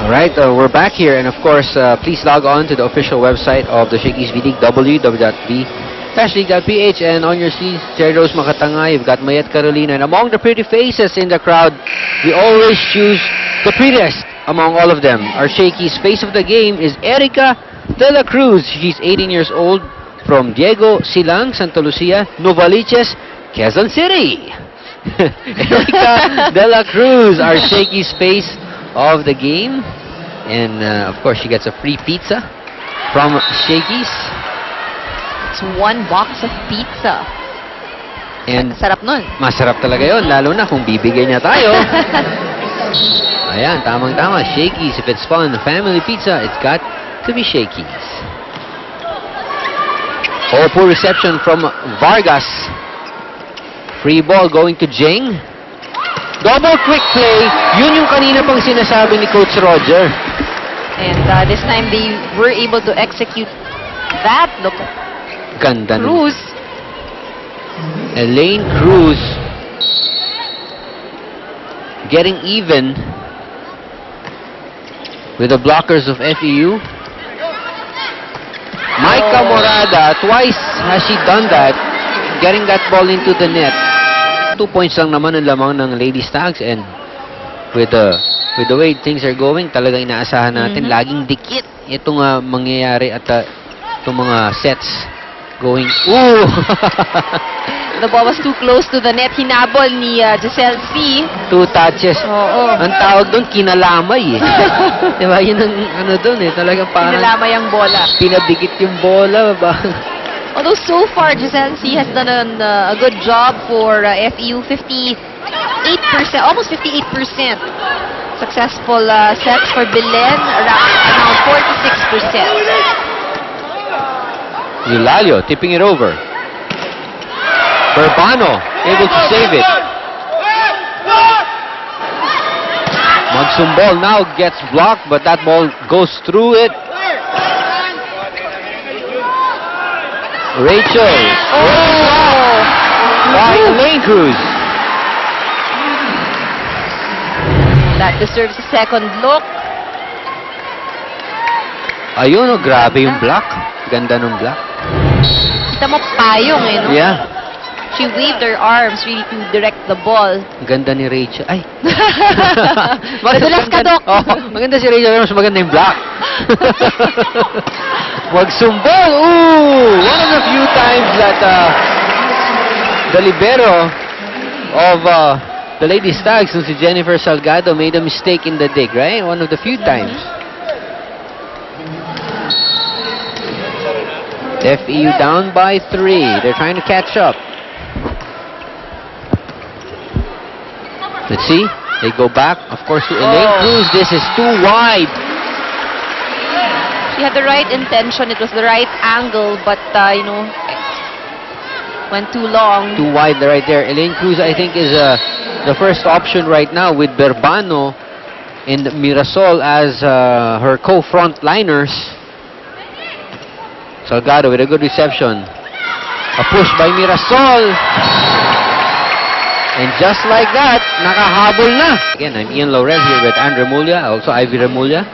Alright, we're back here, and of course, please log on to the official website of the Shakey's V-League, www.v-league.ph, and on your seats, Jerry Rose Makatanga, you've got Mayet Carolina, and among the pretty faces in the crowd, we always choose the prettiest among all of them. Our Shakey's face of the game is Erica de la Cruz. She's 18 years old, from Diego Silang, Santa Lucia, Novaliches, Quezon City. Erica de la Cruz, our Shakey's face of the game, and of course she gets a free pizza from Shakey's. It's one box of pizza. And sarap nun. Masarap talaga yun, lalo na kung bibigyan niya tayo. Ayan, tamang-tama, Shakey's. If it's fun, family pizza, it's got to be Shakey's. Oh, poor reception from Vargas. Free ball going to Jing. Double quick play. Yun yung kanina pang sinasabi ni Coach Roger. And this time they were able to execute that. Look, Ganda Cruz. Elaine Cruz getting even with the blockers of FEU. Maika Morada, twice has she done that, getting that ball into the net. 2 points lang naman ang lamang ng Lady Stags, and with the way things are going, talagang inaasahan natin laging dikit itong mangyayari at itong mga sets going. Ooh! The ball was too close to the net. Hinabol ni Giselle C. 2 touches. Oo. Ang tawag doon, kinalamay eh. Diba? Yun ang ano doon eh. Talagang parang Kinalamay ang bola. pinadikit yung bola. Although so far, Giselle C has done a good job for FEU. 58%, almost 58%. Successful sets for Belen, around 46%. Eulalio tipping it over. Burbano able to save it. Magsumbol now gets blocked, but that ball goes through it. Rachel. Oh! By Elaine Cruz. That deserves a second look. Ayun, oh, grabe yung block. Ganda ng block. Kita mo payong eh, no? Yeah. She waved her arms really to direct the ball. Ganda ni Rachel. Ay. Madulas ka, Doc. Oh, maganda si Rachel, pero mas maganda yung block. Magsumbol. Ooh! One of the few times that the libero of the Lady Stags, si Jennifer Salgado, made a mistake in the dig, right? One of the few times. FEU down by 3. They're trying to catch up. Let's see. They go back, of course, to Elaine Cruz. This is too wide. She had the right intention. It was the right angle, but, you know, went too long. Too wide right there. Elaine Cruz, I think, is the first option right now with Berbano and Mirasol as her co-frontliners. Salgado with a good reception. A push by Mirasol. And just like that, nakahabol na. Again, I'm Ian Laurel here with Ann Remulla, also Ivy Remulla.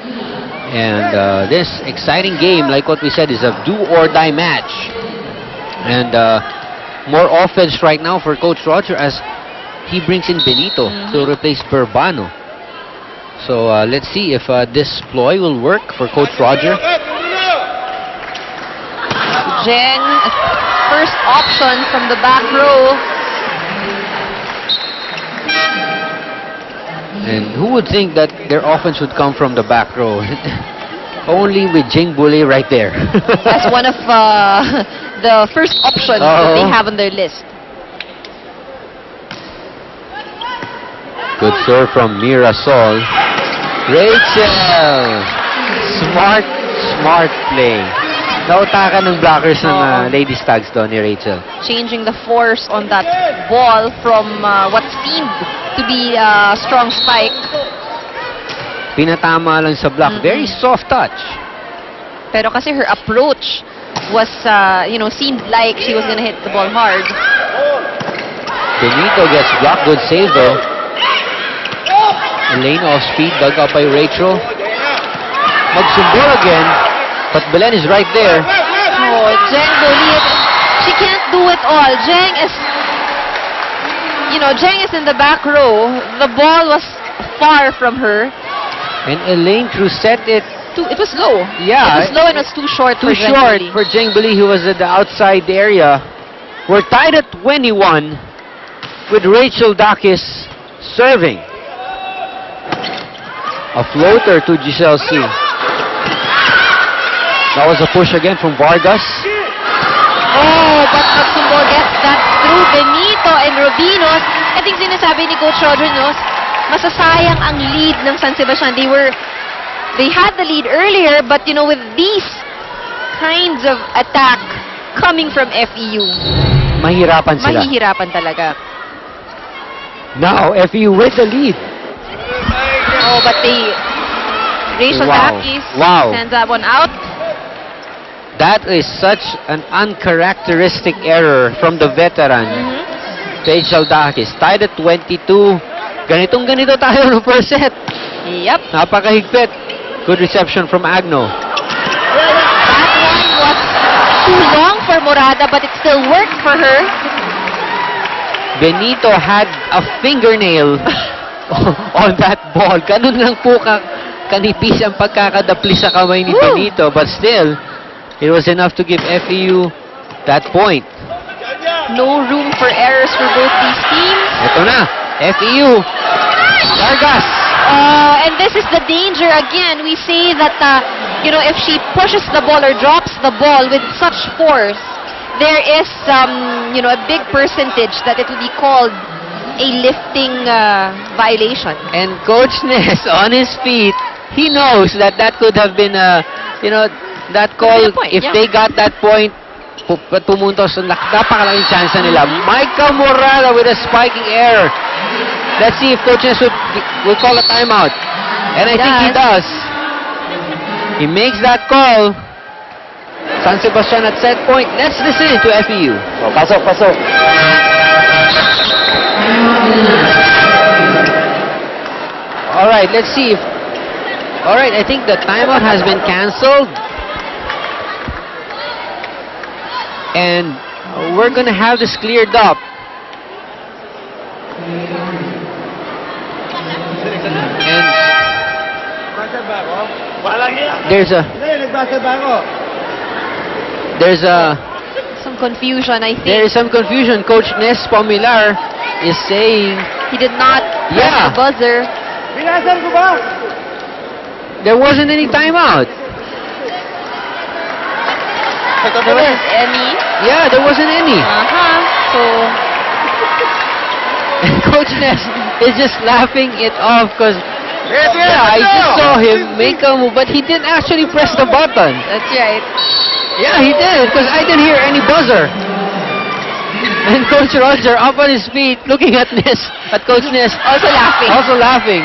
And this exciting game, like what we said, is a do-or-die match. And more offense right now for Coach Roger as he brings in Benito to replace Burbano. So let's see if this ploy will work for Coach Roger. Jen, first option from the back row. And who would think that their offense would come from the back row? Only with Jing Boulay right there. As one of the first options that they have on their list. Good serve from Mirasol. Rachel! Smart play. Nautakan ng blockers ng Lady Stags doon ni Rachel. Changing the force on that ball from what seemed to be a strong spike. Pinatama lang sa block. Very soft touch. Pero kasi her approach was, you know, seemed like she was gonna hit the ball hard. Benito gets blocked. Good save though. Elaine off speed, dug up by Rachel. magsumbol again. But Belen is right there. Oh, Jeng Bolit, she can't do it all. Jeng is, Jeng is in the back row. The ball was far from her. And Elaine Cruz set it It was low. Yeah. It was low and it was too short too for Jeng short Bolit. for Jeng Buli, who was at the outside area. We're tied at 21 with Rachel Dakis serving. A floater to Giselle C. That was a push again from Vargas. Oh, but Magsumbo gets that through Benito and Rubinos. I think sinasabi ni Coach Roger, masasayang ang lead ng San Sebastian. They had the lead earlier, but with these kinds of attack coming from FEU, Mahirapan sila. mahihirapan talaga. Now, FEU with the lead. Oh, but Rachel Wow. Dakis Wow. sends that one out. That is such an uncharacteristic error from the veteran, Rachel Dakis. Tied at 22. Ganito tayo no first set. Yep. Napakahigpit. Good reception from Agno. That one was too long for Morada, but it still worked for her. Benito had a fingernail on that ball. Ganun lang po kanipis ang pagkakadapli sa kamay ni Woo! Benito. But still, it was enough to give FEU that point. No room for errors for both these teams. Ito na, FEU. Vargas. And this is the danger again. We say that, if she pushes the ball or drops the ball with such force, there is, a big percentage that it will be called a lifting violation. And Coach Ness, on his feet, he knows that could have been that call. Could be a point, If yeah. they got that point, pumuntos, napakalaking chance na nila. Micah Morada with a spiking error. Let's see if Coach Ness will call a timeout. And I think he does. He makes that call. San Sebastian at set point. Let's listen to FEU. Pasok. All right, let's see if... All right, I think the timeout has been canceled. And we're going to have this cleared up. And there's a Some confusion, I think. there is some confusion. Coach Nes Pomilar is saying He did not press Yeah. the buzzer. there wasn't any timeout. There wasn't any. Yeah, there wasn't any. So, And Coach Nes is just laughing it off because I just saw him make a move, but he didn't actually press the button. that's right. Yeah, he did, because I didn't hear any buzzer. And Coach Roger up on his feet, looking at Coach Ness, Also laughing. also laughing.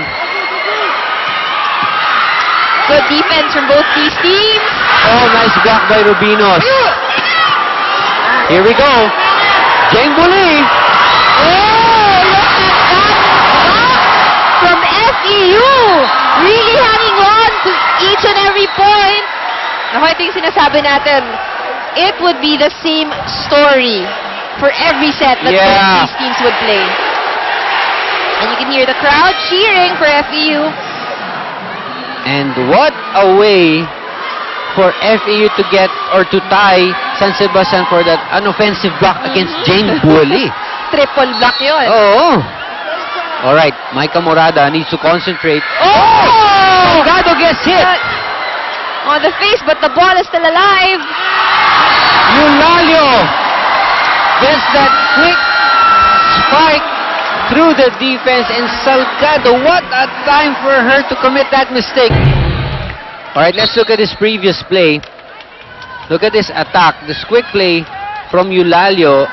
Good defense from both these teams. Oh, nice block by Rubinos. Here we go. Jeng Buli. Oh, look at that block from FEU. Really hanging on to each and every point. Naku, ito yung sinasabi natin. It would be the same story for every set that both Yeah. these teams would play. And you can hear the crowd cheering for FEU. And what a way for FEU to get or to tie San Sebastian for that unoffensive block against Jeng Buli. Triple block yun. Oh. All right, Micah Morada needs to concentrate. Oh! Salgado gets hit. On the face, but the ball is still alive. Eulalio gets that quick spike through the defense, and Salgado, what a time for her to commit that mistake. All right, let's look at this previous play. Look at this attack, this quick play from Eulalio.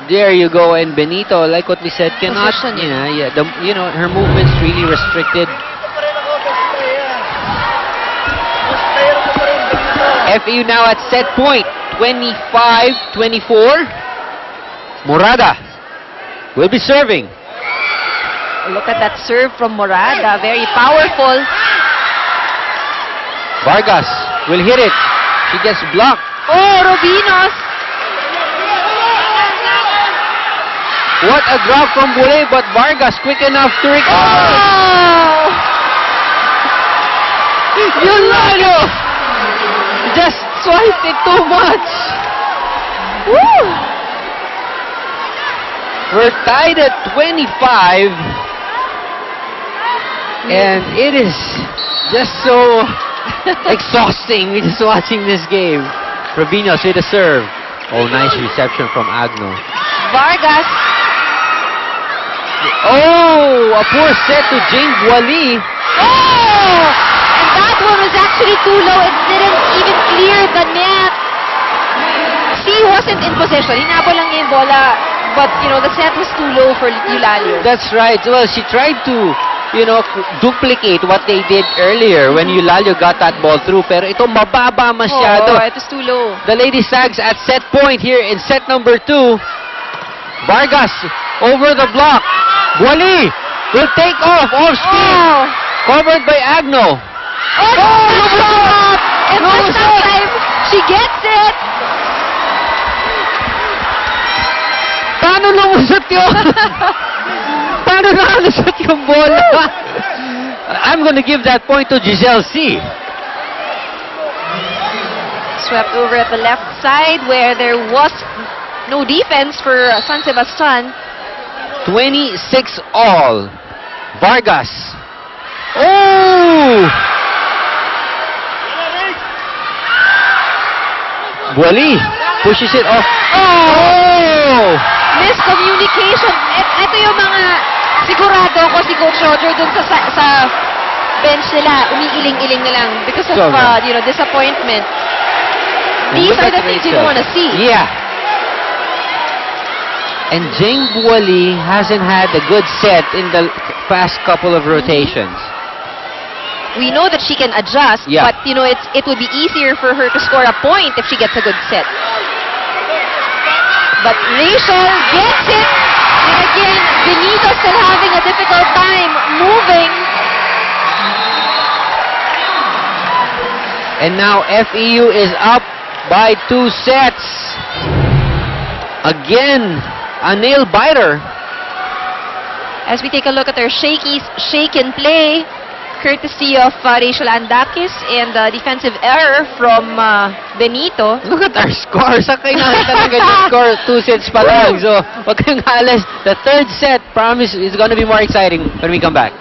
There you go, and Benito, like what we said, cannot, Position, her movement's really restricted. FEU now at set point, 25-24. Morada will be serving. Look at that serve from Morada. Very powerful. Vargas will hit it. She gets blocked. Oh, Robinos. What a drop from Bule, but Vargas quick enough to recover. Oh! Yolano just swiped it too much. Woo! We're tied at 25. And it is just so exhausting just watching this game. Robinos with a serve. Oh, nice reception from Agno. Vargas. Oh, a poor set to Jane Boali. Oh! And that one was actually too low. It didn't even clear the net. He wasn't in possession. Hinabol lang niya yung bola. But, you know, the set was too low for Eulalio. That's right. Well, she tried to, you know, duplicate what they did earlier when Eulalio got that ball through. Pero ito mababa masyado. Oh, it was too low. The Lady Sags at set point here in set number 2. Vargas over the block. Boali will take off speed. Oh! Covered by Agno. Oh! And No this shot. time, she gets it. Paano lumusot yun? Paano nakalusot yung bola? I'm gonna give that point to Giselle C. Swept over at the left side where there was no defense for San Sebastian. 26 all. Vargas. Oh! Boali pushes it off. Oh! Miscommunication. Ito yung mga sigurado ko si Coach Roger dun sa bench nila. Umiiling-iling na lang because of Sobra. you know, disappointment. And These look are at the things you Rachel. don't want to see. Yeah. And Jane Boali hasn't had a good set in the past couple of rotations. We know that she can adjust, Yeah. but you know it would be easier for her to score a point if she gets a good set. But Rachel gets it. And again, Benito still having a difficult time moving. And now FEU is up by 2 sets. Again, a nail biter. As we take a look at their shakies, shake and play, courtesy of Rachel Andakis, and defensive error from Benito. Look at our score. Saan kayo nakita na ganyan score? 2 sets pa lang. So, wag kayong halas. The third set, promise, is gonna be more exciting when we come back.